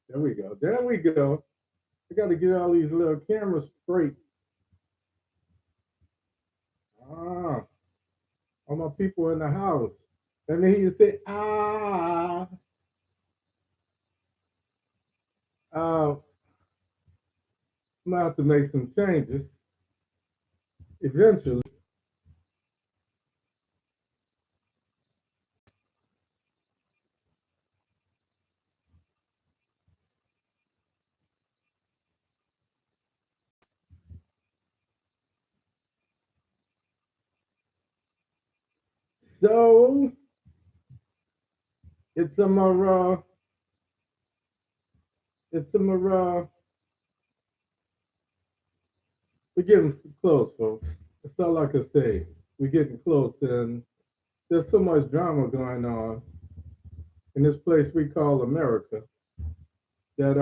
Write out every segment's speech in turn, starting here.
There we go. There we go. I got to get all these little cameras straight. Ah, all my people in the house. Let me hear you say, ah. I'm going to have to make some changes eventually. So, it's a Mara. It's a Mara. We're getting close, folks. That's all I can say. We're getting close, and there's so much drama going on in this place we call America that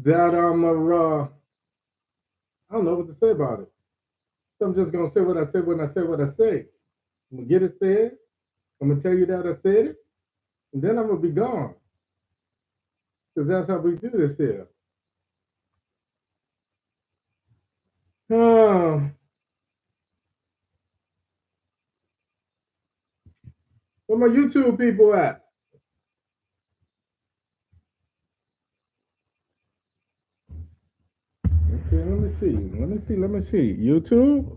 that I don't know what to say about it. So I'm just gonna say what I say when I say what I say. I'm gonna get it said. I'm gonna tell you that I said it, and then I'm gonna be gone. Because that's how we do this here. Oh, where my YouTube people at? Okay, let me see. Let me see. Let me see. YouTube.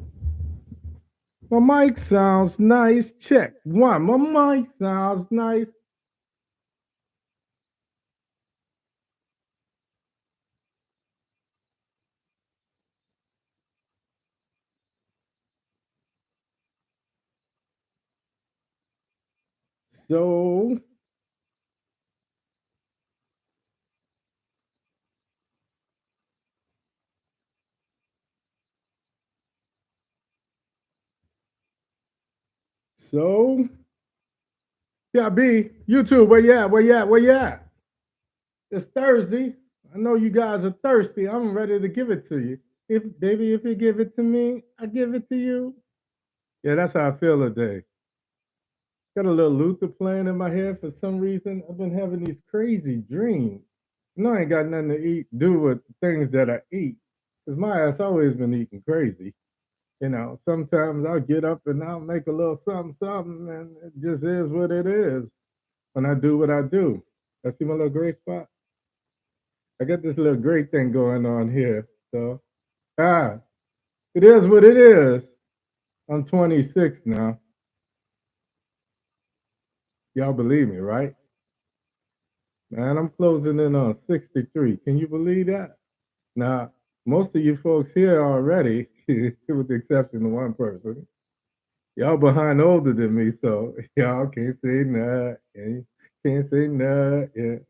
My mic sounds nice. Check one. My mic sounds nice. So so yeah, B, YouTube, where you at? Where you at? Where you at? It's Thursday. I know you guys are thirsty. I'm ready to give it to you. If baby, if you give it to me, I give it to you. Yeah, that's how I feel today. Got a little Luther playing in my head for some reason. I've been having these crazy dreams. I ain't got nothing to do with things that I eat. Cause my ass always been eating crazy. Sometimes I'll get up and I'll make a little something, something, and it just is what it is when I do what I do. I see my little gray spot. I got this little gray thing going on here. So, it is what it is. I'm 26 now. Y'all believe me, right? Man, I'm closing in on 63. Can you believe that? Now, most of you folks here already, with the exception of one person, y'all behind older than me, so y'all can't say nothing. Can't say nothing.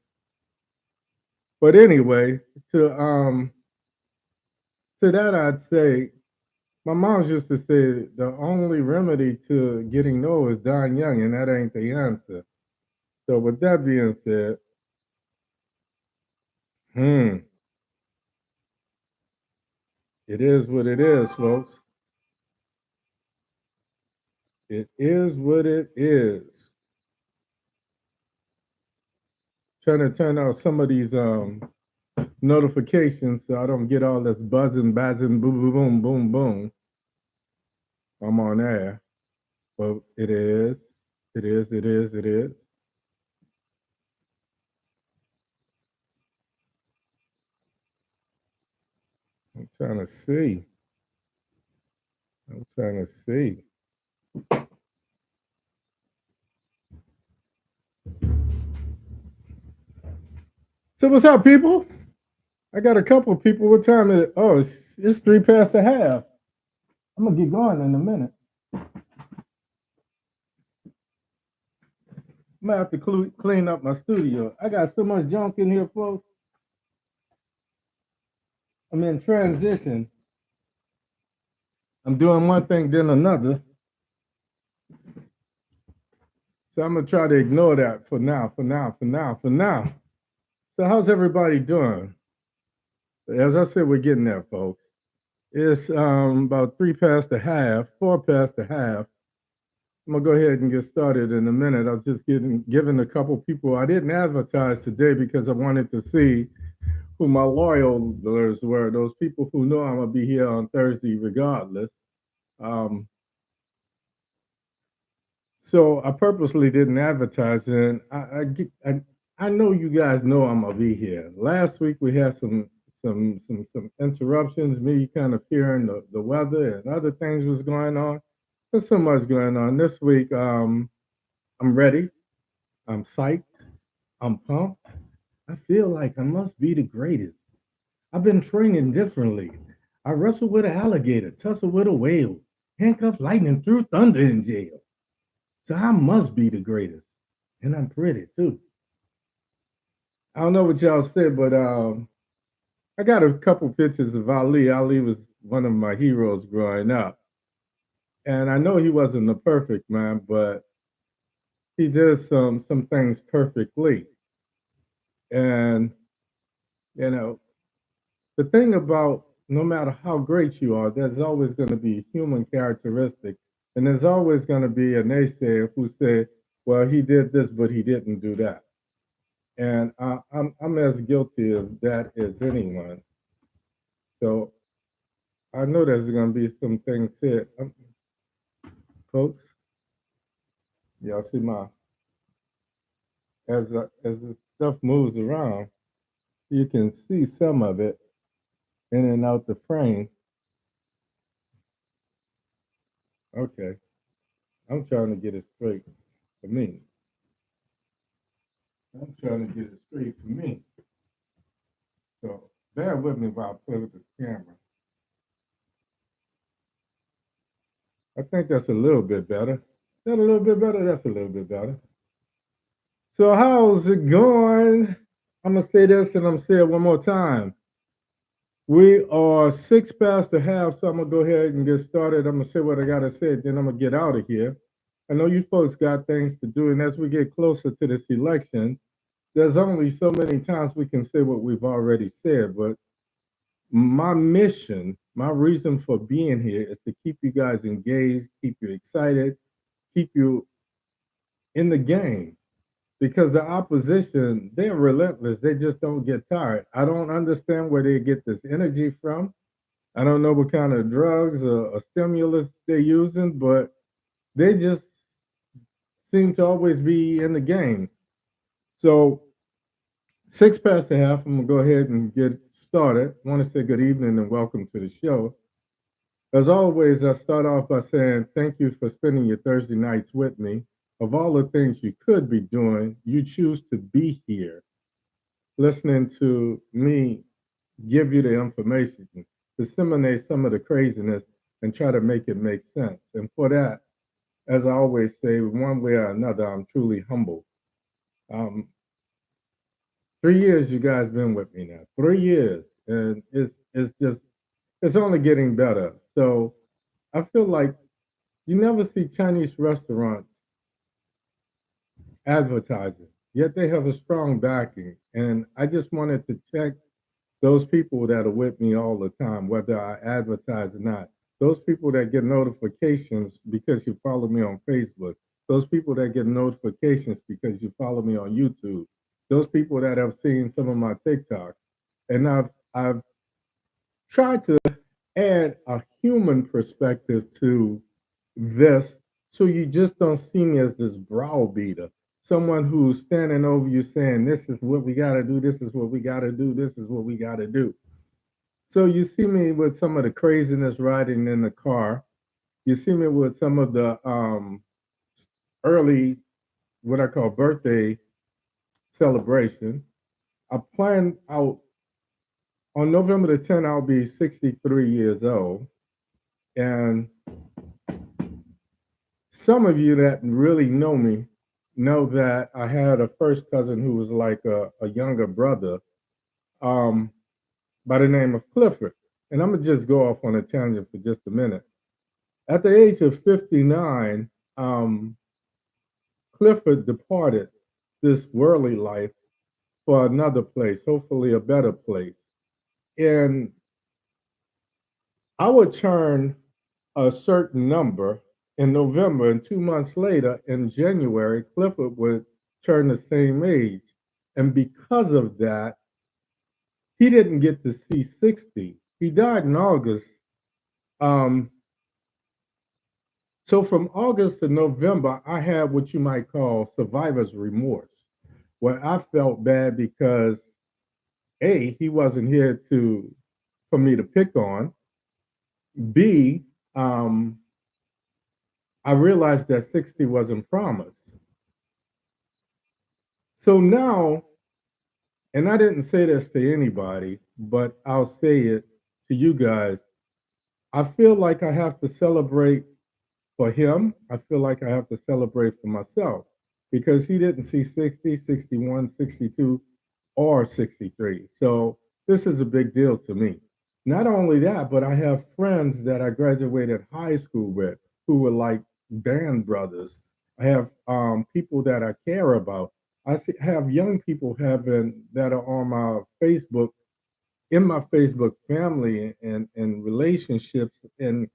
But anyway, to that I'd say my mom used to say the only remedy to getting old is dying young, and that ain't the answer. So with that being said, hmm, it is what it is, folks. It is what it is. Trying to turn out some of these notifications so I don't get all this buzzing, boom, boom, boom, boom, boom. I'm on air. But it is. It is. It is. It is. I'm trying to see. I'm trying to see. So what's up, people? I got a couple of people. What time is it? Oh, it's 3 past the half. I'm gonna get going in a minute. I'm gonna have to clean up my studio. I got so much junk in here, folks. I'm in transition. I'm doing one thing, then another. So I'm gonna try to ignore that for now. So So how's everybody doing? As I said, we're getting there, folks. It's about 3 past the half, 4 past the half. I'm gonna go ahead and get started in a minute. I was just giving a couple people. I didn't advertise today because I wanted to see who my loyalers were. Those people who know I'm gonna be here on Thursday regardless. Um, so I purposely didn't advertise, and I know you guys know I'm gonna be here. Last week we had some interruptions, me kind of fearing the weather and other things was going on. There's so much going on this week. I'm ready. I'm psyched. I'm pumped. I feel like I must be the greatest. I've been training differently. I wrestled with an alligator, tussled with a whale, handcuffed lightning through thunder in jail. So I must be the greatest. And I'm pretty too. I don't know what y'all said, but I got a couple pictures of Ali. Ali was one of my heroes growing up. And I know he wasn't a perfect man, but he did some things perfectly. And you know, the thing about no matter how great you are, there's always going to be human characteristic, and there's always going to be a naysayer who say, "Well, he did this, but he didn't do that." And I'm as guilty of that as anyone. So I know there's going to be some things said, folks. Y'all see my as the stuff moves around, you can see some of it in and out the frame. Okay, I'm trying to get it straight for me. I'm trying to get it straight for me. So bear with me while I play with this camera. I think that's a little bit better. Is that a little bit better? That's a little bit better. So how's it going? I'm gonna say this and I'm gonna say it one more time. We are 6 past the half, so I'm gonna go ahead and get started. I'm gonna say what I gotta say, then I'm gonna get out of here. I know you folks got things to do, and as we get closer to this election, there's only so many times we can say what we've already said. But my mission, my reason for being here is to keep you guys engaged, keep you excited, keep you in the game. Because the opposition, they're relentless. They just don't get tired. I don't understand where they get this energy from. I don't know what kind of drugs or stimulus they're using, but they just seem to always be in the game. So 6 past the half, I'm gonna go ahead and get started. I want to say good evening and welcome to the show. As always, I start off by saying thank you for spending your Thursday nights with me. Of all the things you could be doing, you choose to be here, listening to me give you the information, disseminate some of the craziness, and try to make it make sense. And for that, as I always say, one way or another, I'm truly humble. Um, 3 years you guys been with me now. 3 years, and it's just it's only getting better. So I feel like you never see Chinese restaurants advertising, yet they have a strong backing. And I just wanted to check those people that are with me all the time, whether I advertise or not. Those people that get notifications because you follow me on Facebook. Those people that get notifications because you follow me on YouTube. Those people that have seen some of my TikToks. And I've tried to add a human perspective to this so you just don't see me as this browbeater, someone who's standing over you saying, this is what we got to do, this is what we got to do, this is what we got to do. So you see me with some of the craziness riding in the car. You see me with some of the early, what I call birthday celebration. I plan out on November the 10th, I'll be 63 years old. And some of you that really know me know that I had a first cousin who was like a younger brother um, by the name of Clifford. And I'm going to just go off on a tangent for just a minute. At the age of 59, Clifford departed this worldly life for another place, hopefully a better place. And I would turn a certain number in November, and 2 months later, in January, Clifford would turn the same age. And because of that, he didn't get to see 60. He died in August. Um, so from August to November, I had what you might call survivor's remorse, where I felt bad because A, he wasn't here to for me to pick on. B, I realized that 60 wasn't promised. So now, and I didn't say this to anybody, but I'll say it to you guys. I feel like I have to celebrate for him. I feel like I have to celebrate for myself because he didn't see 60, 61, 62, or 63. So this is a big deal to me. Not only that, but I have friends that I graduated high school with who were like band brothers. I have people that I care about. Have young people having that are on my Facebook, in my Facebook family and relationships, and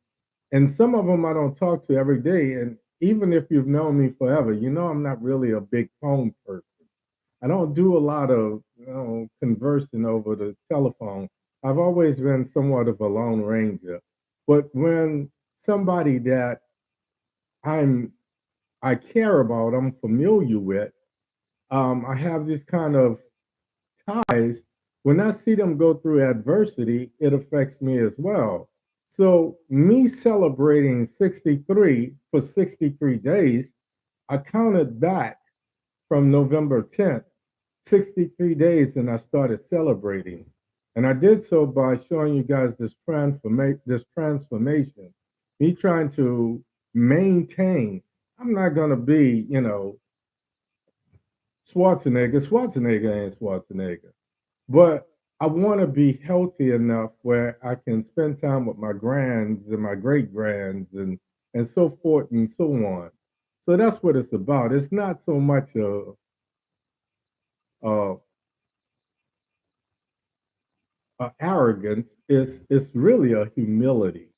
some of them I don't talk to every day. And even if you've known me forever, you know I'm not really a big phone person. I don't do a lot of conversing over the telephone. I've always been somewhat of a lone ranger. But when somebody that I'm I care about, I'm familiar with, I have this kind of ties. When I see them go through adversity, it affects me as well. So me celebrating 63 for 63 days, I counted back from November 10th, 63 days, and I started celebrating. And I did so by showing you guys this transformation. Me trying to maintain. I'm not gonna be, Schwarzenegger. Schwarzenegger ain't Schwarzenegger. But I want to be healthy enough where I can spend time with my grands and my great grands and so forth and so on. So that's what it's about. It's not so much a, a arrogance. It's really a humility,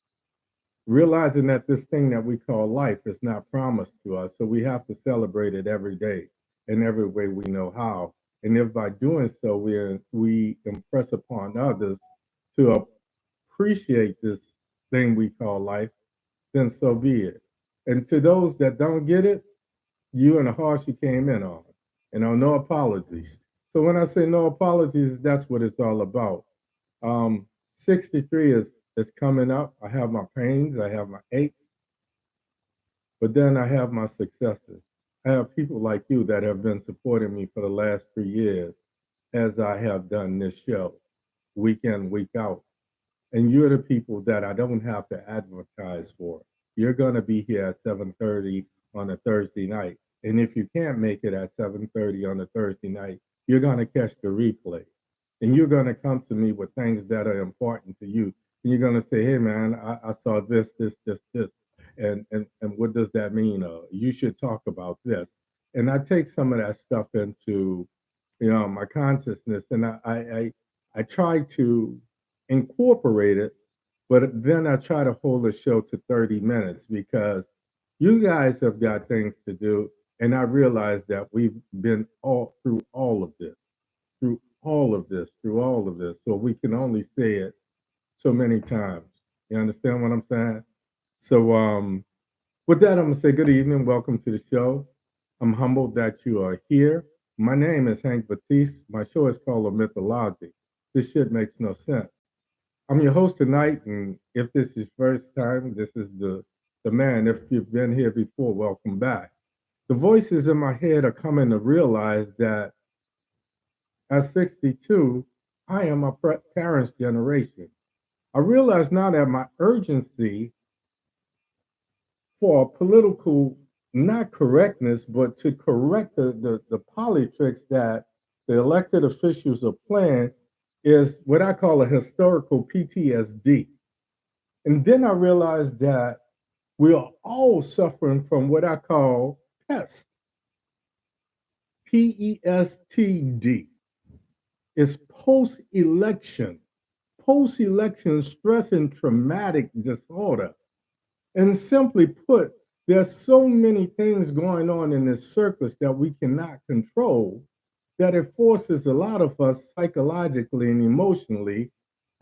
realizing that this thing that we call life is not promised to us. So we have to celebrate it every day in every way we know how. And if by doing so we impress upon others to appreciate this thing we call life, then so be it. And to those that don't get it, you and the horse you came in on. No apologies. So when I say no apologies, that's what it's all about. Um, 63 is coming up. I have my pains, I have my aches, but then I have my successes. I have people like you that have been supporting me for the last 3 years as I have done this show, week in, week out. And you're the people that I don't have to advertise for. You're going to be here at 7:30 on a Thursday night. And if you can't make it at 7:30 on a Thursday night, you're going to catch the replay. And you're going to come to me with things that are important to you. And you're going to say, hey, man, I saw this. And what does that mean? You should talk about this. And I take some of that stuff into, my consciousness. And I try to incorporate it, but then I try to hold the show to 30 minutes because you guys have got things to do. And I realize that we've been all through all of this, through all of this, through all of this. So we can only say it so many times. You understand what I'm saying? So with that, I'm gonna say good evening, welcome to the show. I'm humbled that you are here. My name is Hank Batiste. My show is called OMITDALOGIC. This shit makes no sense. I'm your host tonight, and if this is first time, this is the man. If you've been here before, welcome back. The voices in my head are coming to realize that at 62, I am my parents' generation. I realize now that my urgency for political, not correctness, but to correct the politics that the elected officials are playing is what I call a historical PTSD. And then I realized that we are all suffering from what I call PEST, PESTD. is post-election stress and traumatic disorder. And simply put, there's so many things going on in this circus that we cannot control that it forces a lot of us psychologically and emotionally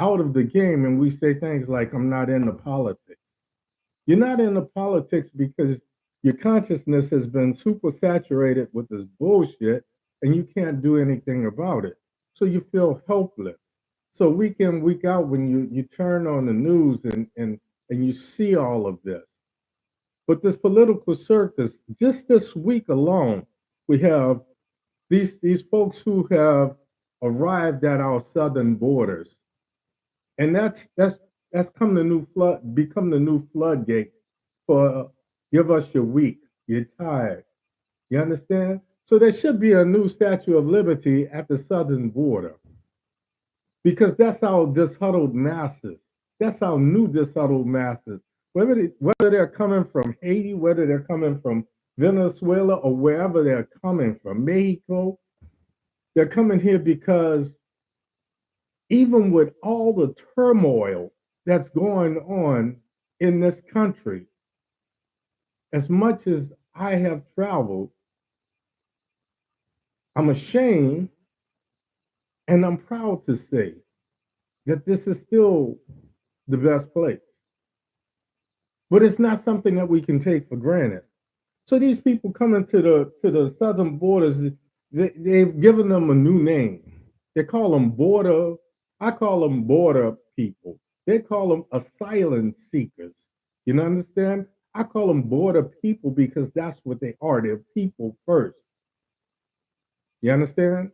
out of the game. And we say things like, I'm not into politics. You're not into politics because your consciousness has been super saturated with this bullshit and you can't do anything about it. So you feel helpless. So week in, week out, when you turn on the news and you see all of this. But this political circus, just this week alone, we have these folks who have arrived at our southern borders. And that's become the new floodgate for give us your week. You're tired. You understand? So there should be a new Statue of Liberty at the southern border because that's our dishuddled masses. That's our new dishuddled masses. Whether they're coming from Haiti, whether they're coming from Venezuela or wherever they're coming from, Mexico, they're coming here because even with all the turmoil that's going on in this country, as much as I have traveled, I'm ashamed and I'm proud to say that this is still the best place. But it's not something that we can take for granted. So these people coming to the southern borders, they've given them a new name. They call them border. I call them border people. They call them asylum seekers. You understand? I call them border people because that's what they are. They're people first. You understand?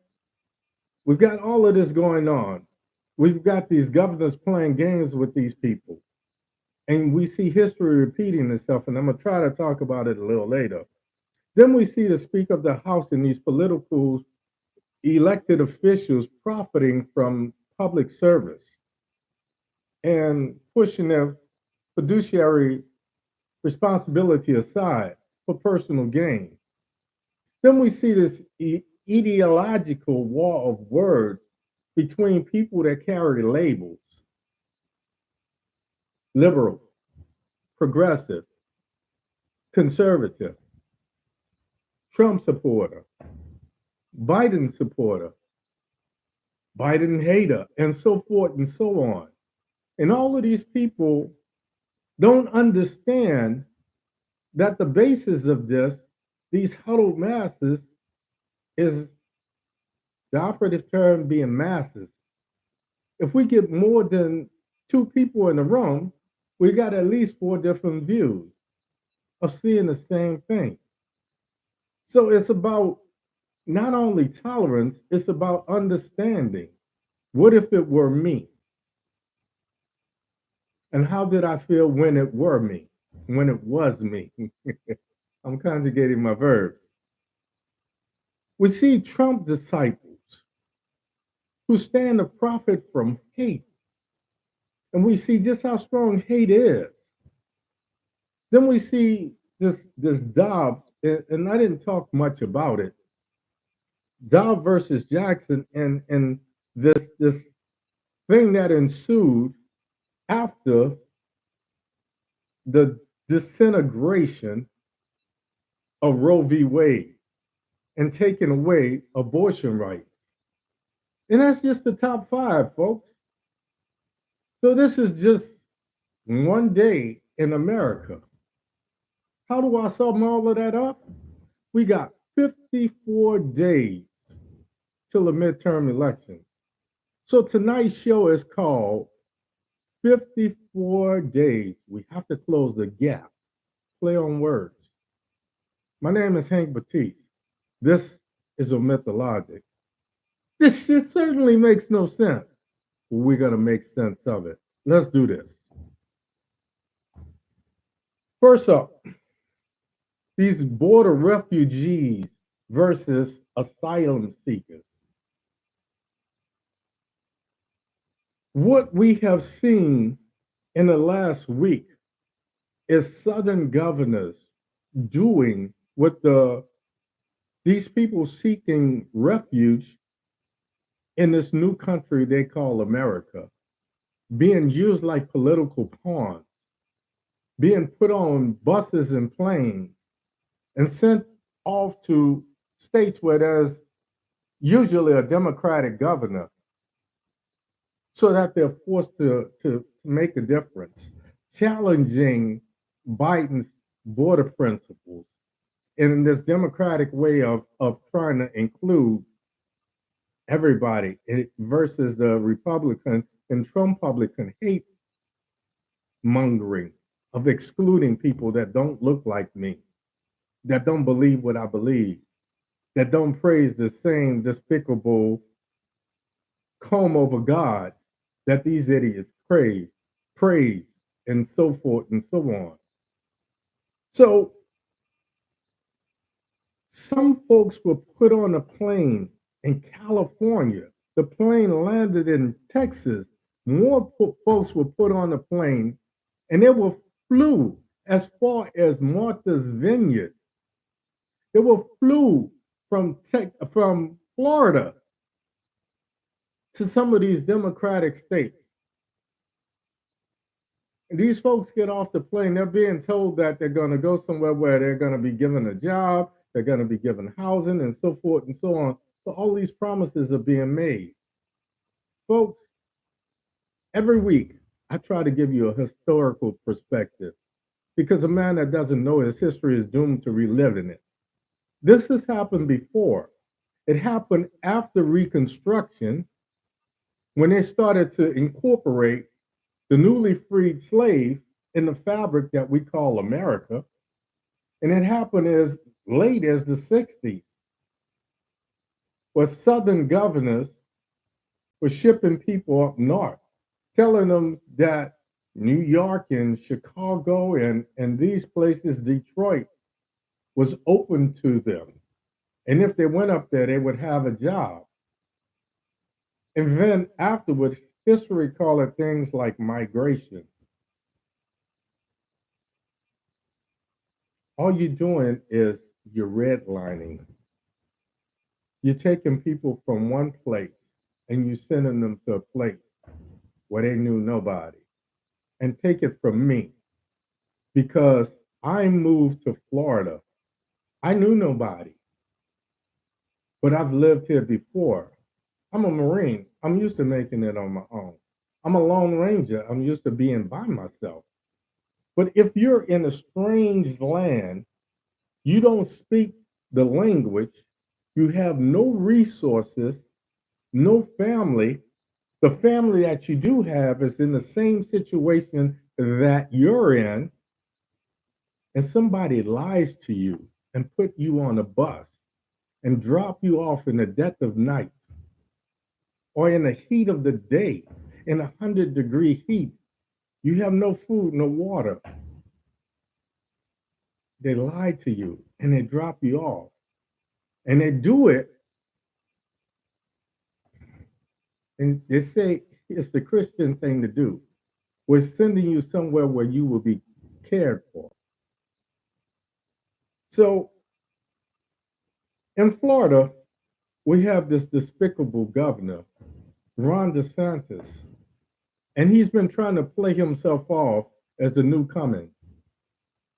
We've got all of this going on. We've got these governors playing games with these people. And we see history repeating itself, and I'm going to try to talk about it a little later. Then we see the Speaker of the House and these political elected officials profiting from public service and pushing their fiduciary responsibility aside for personal gain. Then we see this ideological war of words between people that carry labels: liberal, progressive, conservative, Trump supporter, Biden supporter, Biden hater, and so forth and so on. And all of these people don't understand that the basis of this, these huddled masses, is the operative term being masses. If we get more than two people in the room, we got at least four different views of seeing the same thing. So it's about not only tolerance, it's about understanding. What if it were me? And how did I feel when it were me? When it was me? I'm conjugating my verbs. We see Trump disciples who stand to profit from hate. And we see just how strong hate is. Then we see this Dobbs, and I didn't talk much about it. Dobbs versus Jackson, and this thing that ensued after the disintegration of Roe v. Wade and taking away abortion rights. And that's just the top five, folks. So this is just one day in America. How do I sum all of that up? We got 54 days till the midterm election. So tonight's show is called 54 Days. We have to close the gap. Play on words. My name is Hank Batiste. This is OMITDALOGIC. This shit certainly makes no sense. We're going to make sense of it. Let's do this. First up, these border refugees versus asylum seekers. What we have seen in the last week is Southern governors doing what these people seeking refuge in this new country they call America, being used like political pawns, being put on buses and planes and sent off to states where there's usually a Democratic governor so that they're forced to make a difference, challenging Biden's border principles in this democratic way of trying to include everybody versus the Republican and Trump Republican hate mongering of excluding people that don't look like me, that don't believe what I believe, that don't praise the same despicable comb over God that these idiots praise, and so forth and so on. So some folks were put on a plane in California. The plane landed in Texas. More folks were put on a plane, and they were flew as far as Martha's Vineyard. They were flew from Florida to some of these Democratic states. And these folks get off the plane, they're being told that they're going to go somewhere where they're going to be given a job, they're going to be given housing, and so forth and so on. So all these promises are being made. Folks, every week I try to give you a historical perspective because a man that doesn't know his history is doomed to reliving it. This has happened before. It happened after Reconstruction when they started to incorporate the newly freed slave in the fabric that we call America. And it happened as late as the 60s, where Southern governors were shipping people up north, telling them that New York and Chicago and these places, Detroit, was open to them. And if they went up there, they would have a job. And then afterwards, history called it things like migration. All you're doing is you're redlining. You're taking people from one place and you're sending them to a place where they knew nobody. And take it from me, because I moved to Florida. I knew nobody, but I've lived here before. I'm a Marine. I'm used to making it on my own. I'm a Lone Ranger. I'm used to being by myself. But if you're in a strange land, you don't speak the language, you have no resources, no family. The family that you do have is in the same situation that you're in, and somebody lies to you and put you on a bus and drop you off in the dead of night or in the heat of the day in 100-degree heat. You have no food, no water. They lie to you and they drop you off. And they do it, and they say it's the Christian thing to do. We're sending you somewhere where you will be cared for. So in Florida, we have this despicable governor, Ron DeSantis, and he's been trying to play himself off as a new coming.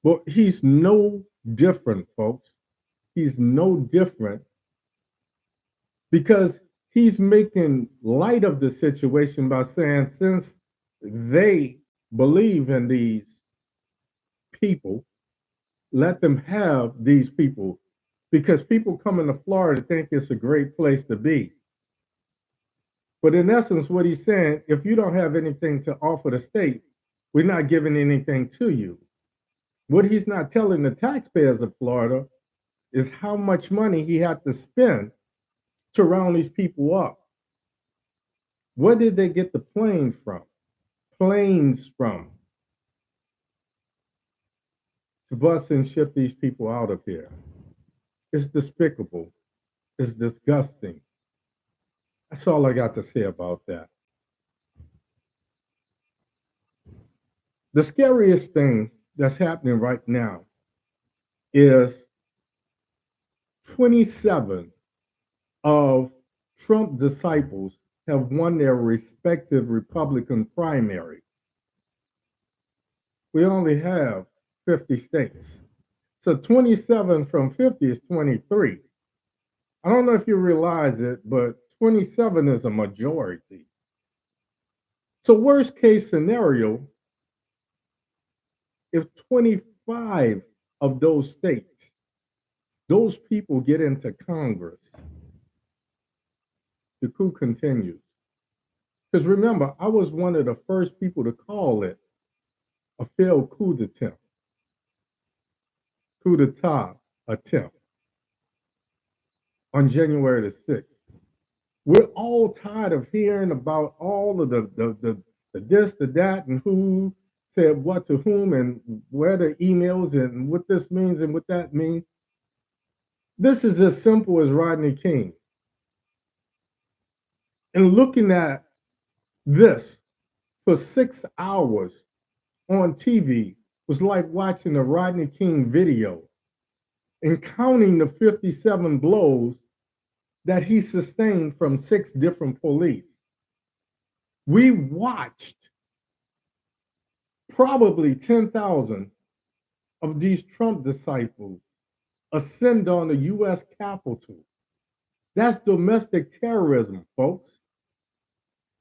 But he's no different, folks. He's no different because he's making light of the situation by saying, since they believe in these people, let them have these people, because people coming to Florida think it's a great place to be. But in essence, what he's saying, if you don't have anything to offer the state, we're not giving anything to you. What he's not telling the taxpayers of Florida is how much money he had to spend to round these people up. Where did they get the planes from? To bus and ship these people out of here. It's despicable. It's disgusting. That's all I got to say about that. The scariest thing that's happening right now is 27 of Trump disciples have won their respective Republican primaries. We only have 50 states. So 27 from 50 is 23. I don't know if you realize it, but 27 is a majority. So worst case scenario, if 25 of those states, those people get into Congress, the coup continues. Because remember, I was one of the first people to call it a failed coup d'etat attempt on January the 6th. We're all tired of hearing about all of the this, the that, and who said what to whom, and where the emails, and what this means and what that means. This is as simple as Rodney King. And looking at this for 6 hours on TV was like watching a Rodney King video and counting the 57 blows that he sustained from 6 different police. We watched probably 10,000 of these Trump disciples ascend on the US Capitol. That's domestic terrorism, folks.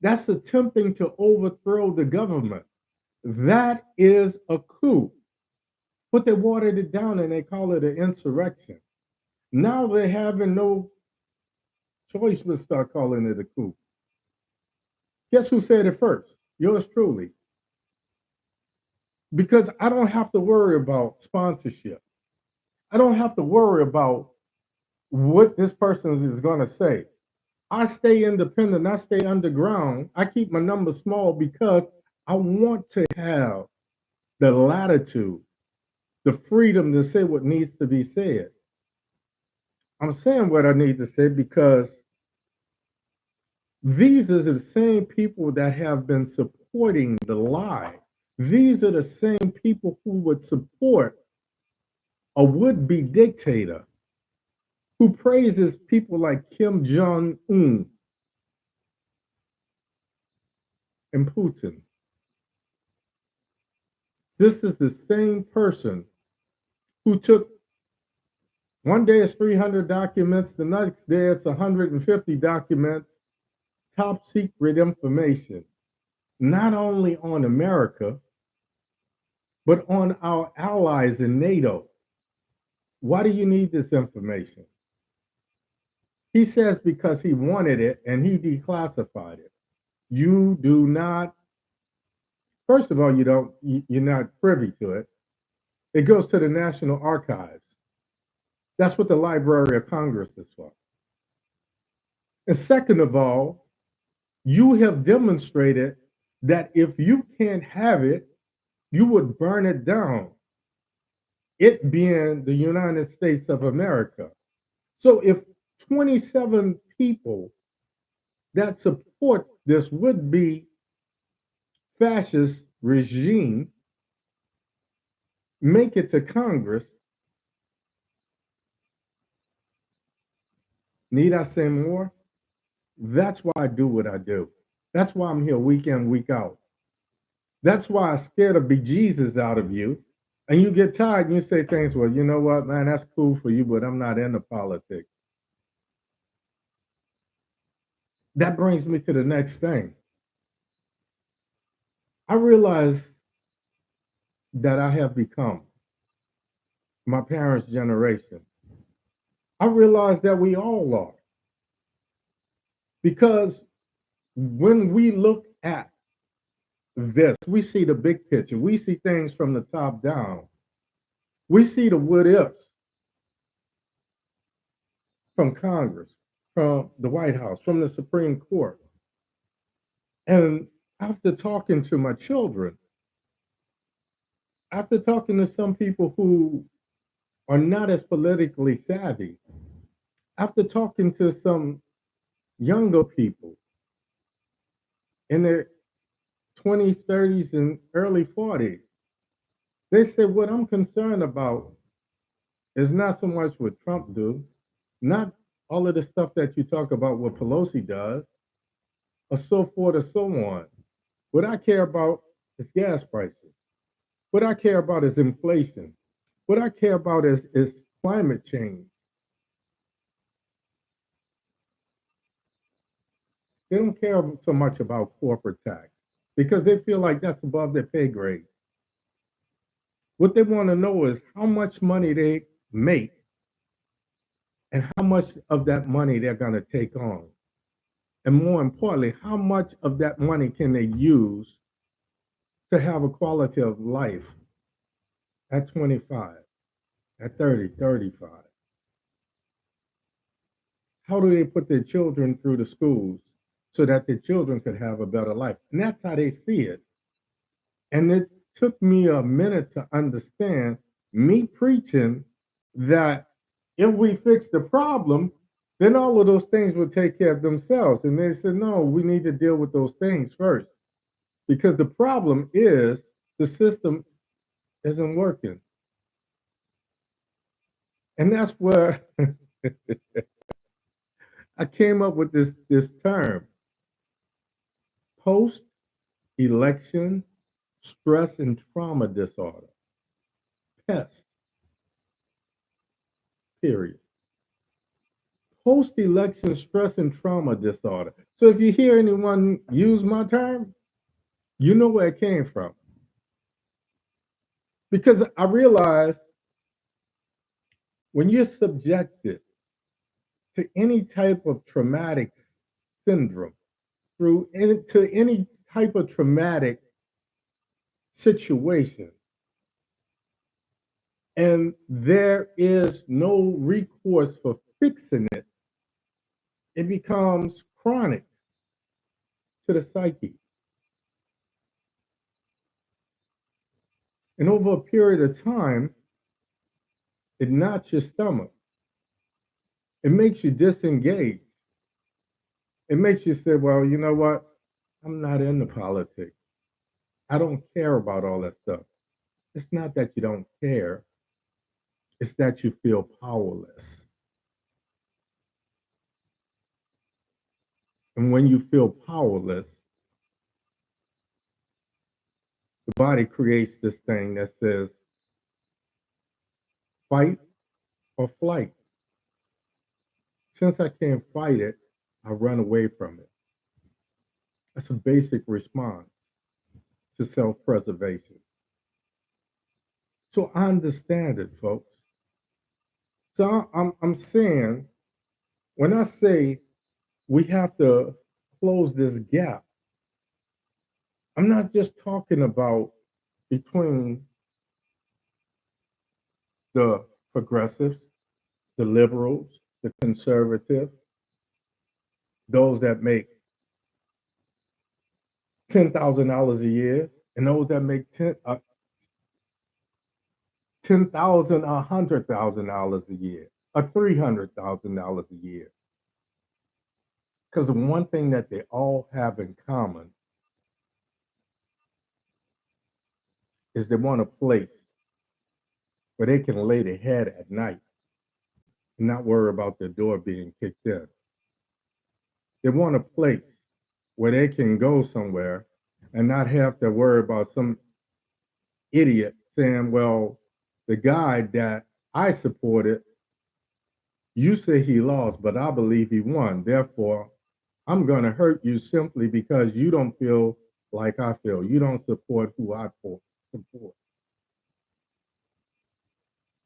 That's attempting to overthrow the government. That is a coup. But they watered it down and they call it an insurrection. Now they're having no choice but start calling it a coup. Guess who said it first? Yours truly. Because I don't have to worry about sponsorship. I don't have to worry about what this person is going to say. I stay independent. I stay underground. I keep my numbers small because I want to have the latitude, the freedom to say what needs to be said. I'm saying what I need to say because these are the same people that have been supporting the lie. These are the same people who would support a would-be dictator who praises people like Kim Jong-un and Putin. This is the same person who took one day it's 300 documents, the next day it's 150 documents, top secret information, not only on America, but on our allies in NATO. Why do you need this information? He says because he wanted it and he declassified it. You do not, first of all, you're not privy to it. It goes to the National Archives. That's what the Library of Congress is for. And second of all, you have demonstrated that if you can't have it, you would burn it down, it being the United States of America. So if 27 people that support this would-be fascist regime make it to Congress, need I say more? That's why I do what I do. That's why I'm here week in, week out. That's why I scare the bejesus out of you. And you get tired and you say things, well, you know what, man, that's cool for you, but I'm not into politics. That brings me to the next thing. I realize that I have become my parents' generation. I realize that we all are. Because when we look at this, we see the big picture. We see things from the top down. We see the what ifs from Congress, from the White House, from the Supreme Court. And after talking to my children, after talking to some people who are not as politically savvy, after talking to some younger people in their 20s, 30s, and early 40s, they said, what I'm concerned about is not so much what Trump do, not all of the stuff that you talk about, what Pelosi does, or so forth or so on. What I care about is gas prices. What I care about is inflation. What I care about is climate change. They don't care so much about corporate tax because they feel like that's above their pay grade. What they want to know is how much money they make and how much of that money they're going to take on. And more importantly, how much of that money can they use to have a quality of life at 25, at 30, 35? How do they put their children through the schools so that their children could have a better life? And that's how they see it. And it took me a minute to understand, me preaching that if we fix the problem, then all of those things will take care of themselves. And they said, no, we need to deal with those things first. Because the problem is the system isn't working. And that's where I came up with this term, post-election stress and trauma disorder, PEST, period. Post-election stress and trauma disorder. So if you hear anyone use my term, you know where it came from. Because I realized when you're subjected to any type of traumatic syndrome, to any type of traumatic situation, and there is no recourse for fixing it, it becomes chronic to the psyche. And over a period of time, it knots your stomach. It makes you disengage. It makes you say, well, you know what? I'm not into politics. I don't care about all that stuff. It's not that you don't care. It's that you feel powerless. And when you feel powerless, the body creates this thing that says fight or flight. Since I can't fight it, I run away from it. That's a basic response to self-preservation. So I understand it, folks. So I'm saying, when I say we have to close this gap, I'm not just talking about between the progressives, the liberals, the conservatives, those that make $10,000 a year, and those that make $10,000, $100,000 a year, or $300,000 a year. Because the one thing that they all have in common is they want a place where they can lay their head at night and not worry about their door being kicked in. They want a place where they can go somewhere and not have to worry about some idiot saying, well, the guy that I supported, you say he lost, but I believe he won. Therefore, I'm going to hurt you simply because you don't feel like I feel. You don't support who I support.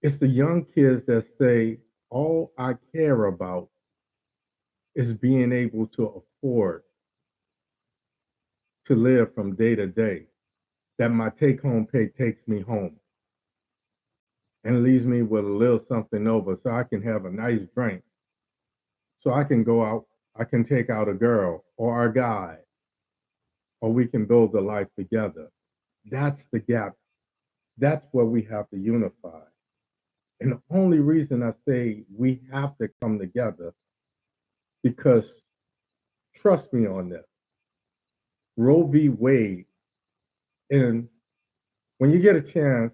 It's the young kids that say, all I care about is being able to afford to live from day to day, that my take-home pay takes me home and leaves me with a little something over so I can have a nice drink, so I can go out, I can take out a girl or a guy, or we can build a life together. That's the gap. That's where we have to unify. And the only reason I say we have to come together, because trust me on this, Roe v. Wade, and when you get a chance,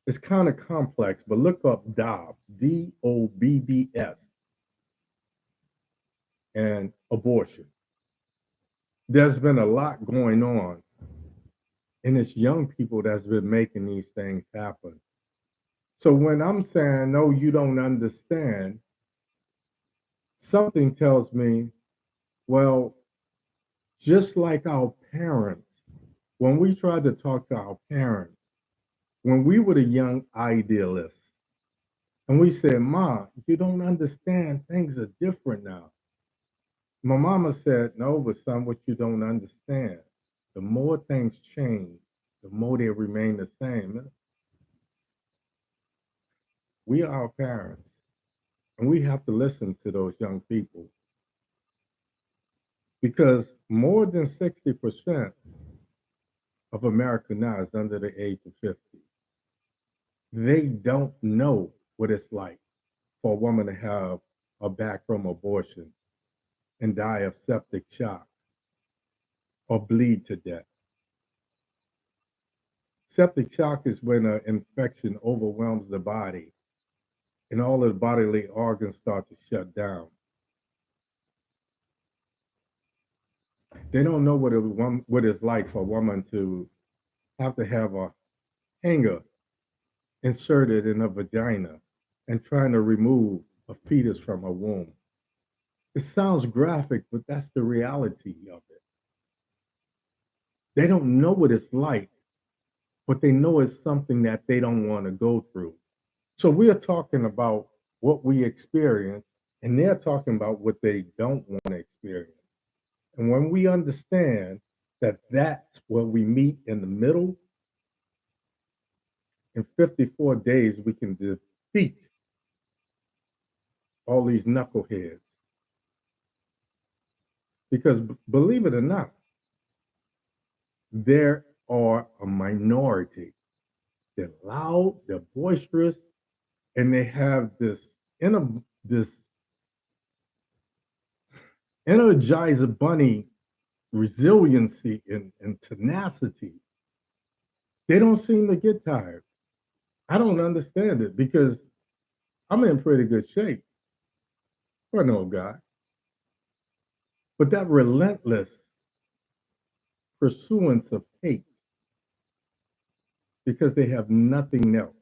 it's kind of complex, but look up Dobbs, Dobbs. and abortion. There's been a lot going on, and it's young people that's been making these things happen. So when I'm saying, no, you don't understand, something tells me, well, just like our parents, when we tried to talk to our parents, when we were the young idealists, and we said, Ma, you don't understand, things are different now. My mama said, no, but son, what you don't understand, the more things change, the more they remain the same. We are our parents, and we have to listen to those young people because more than 60% of America now is under the age of 50. They don't know what it's like for a woman to have a backroom abortion and die of septic shock or bleed to death. Septic shock is when an infection overwhelms the body and all the bodily organs start to shut down. They don't know what it's like for a woman to have a hanger inserted in her vagina and trying to remove a fetus from her womb. It sounds graphic, but that's the reality of it. They don't know what it's like, but they know it's something that they don't want to go through. So we are talking about what we experience, and they're talking about what they don't want to experience. And when we understand that that's where we meet in the middle, in 54 days, we can defeat all these knuckleheads. Because believe it or not, there are a minority. They're loud, they're boisterous, and they have this energizer bunny resiliency and tenacity. They don't seem to get tired. I don't understand it because I'm in pretty good shape for an old guy. But that relentless pursuance of hate because they have nothing else.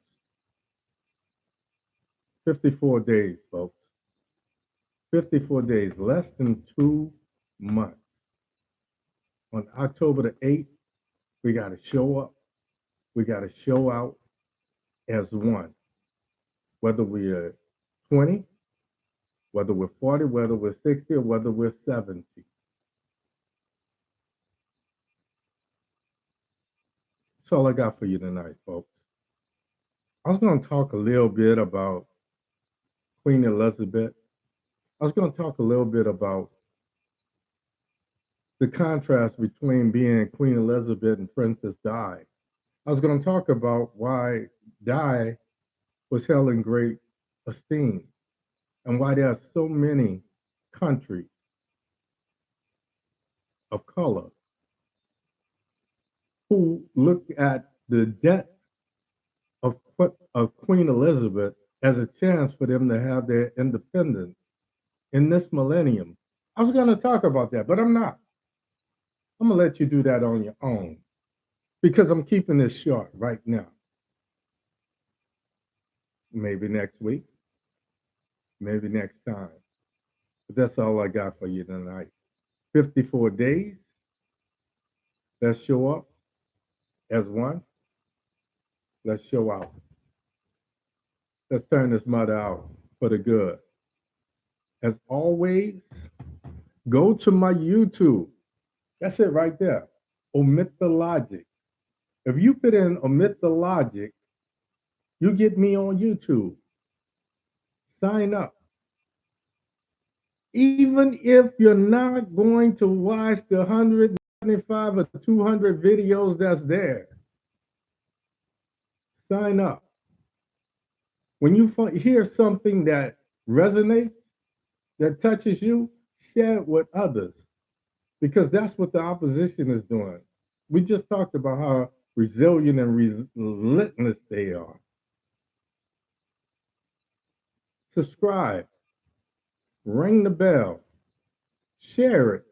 54 days, folks. 54 days, less than 2 months. On October the 8th, we got to show up. We got to show out as one. Whether we are 20, whether we're 40, whether we're 60, or whether we're 70. That's all I got for you tonight, folks. I was going to talk a little bit about Queen Elizabeth. I was going to talk a little bit about the contrast between being Queen Elizabeth and Princess Di. I was going to talk about why Di was held in great esteem and why there are so many countries of color who look at the death of Queen Elizabeth as a chance for them to have their independence in this millennium. I was going to talk about that, but I'm not. I'm going to let you do that on your own because I'm keeping this short right now. Maybe next week, maybe next time. But that's all I got for you tonight. 54 days. Let's show up as one. Let's show out. Let's turn this mother out for the good. As always, go to my YouTube. That's it right there. Omit the Logic. If you put in Omit the Logic, you get me on YouTube. Sign up. Even if you're not going to watch the 175 or 200 videos that's there, sign up. When you hear something that resonates, that touches you, share it with others because that's what the opposition is doing. We just talked about how resilient and relentless they are. Subscribe, ring the bell, Share it.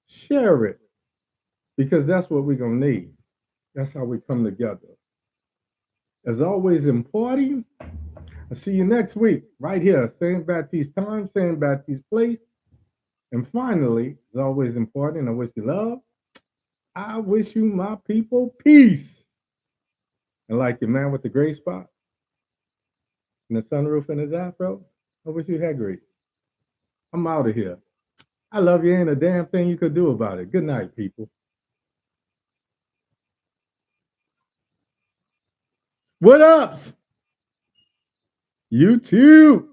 Share it. Because that's what we're going to need. That's how we come together. As always, important. I'll see you next week, right here. Same Baptiste time, same Baptiste place. And finally, as always important, I wish you love. I wish you, my people, peace. And like your man with the gray spot and the sunroof in his afro, I wish you had great. I'm out of here. I love you. Ain't a damn thing you could do about it. Good night, people. What ups? YouTube.